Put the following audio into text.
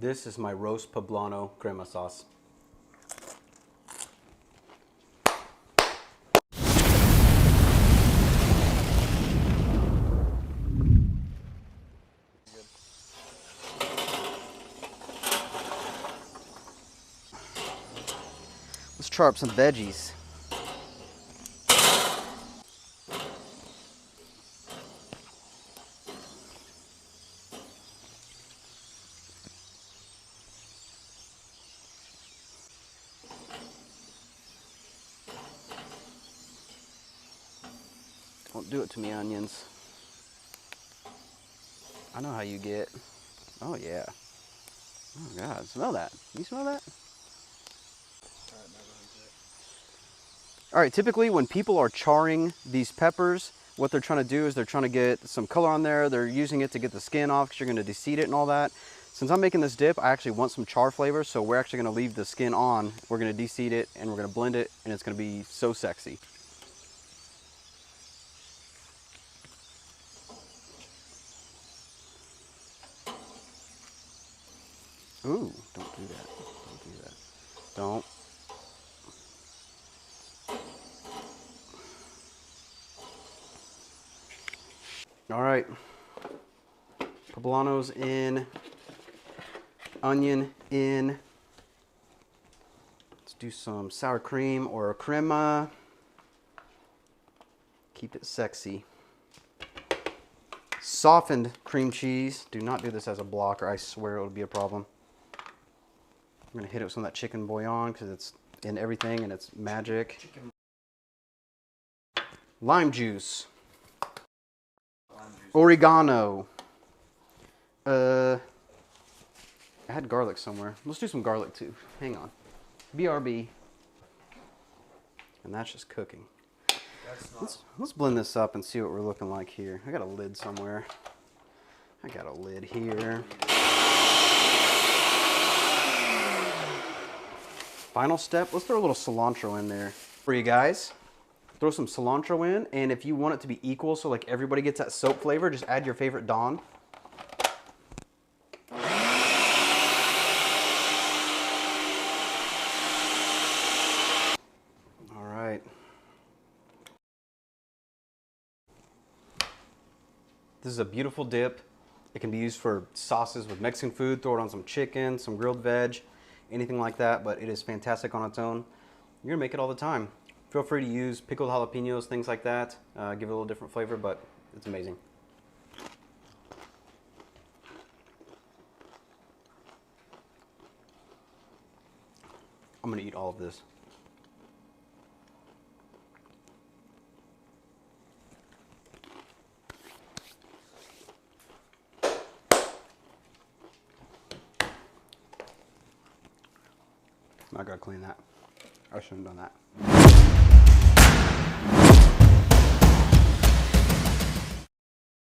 This is my roast poblano crema sauce. Let's char up some veggies. Don't do it to me, onions. I know how you get. Oh yeah. Oh God, smell that. You smell that? All right, typically when people are charring these peppers, what they're trying to do is they're trying to get some color on there. They're using it to get the skin off because you're going to deseed it and all that. Since I'm making this dip, I actually want some char flavor, so we're actually going to leave the skin on. We're going to deseed it and we're going to blend it, and it's going to be so sexy. Ooh, don't do that. Don't do that. Don't. All right. Poblanos in. Onion in. Let's do some sour cream or crema. Keep it sexy. Softened cream cheese. Do not do this as a block or I swear it will be a problem. I'm going to hit it with some of that chicken bouillon because it's in everything and it's magic. Lime juice. Oregano. I had garlic somewhere. Let's do some garlic too. Hang on. BRB. And that's just cooking. Let's blend this up and see what we're looking like here. I got a lid somewhere. I got a lid here. Final step, let's throw a little cilantro in there. For you guys, throw some cilantro in, and if you want it to be equal, so like everybody gets that soap flavor, just add your favorite Dawn. All right. This is a beautiful dip. It can be used for sauces with Mexican food, throw it on some chicken, some grilled veg, anything like that, but it is fantastic on its own. You're gonna make it all the time. Feel free to use pickled jalapenos, things like that. Give it a little different flavor, but it's amazing. I'm gonna eat all of this. I gotta clean that. I shouldn't have done that.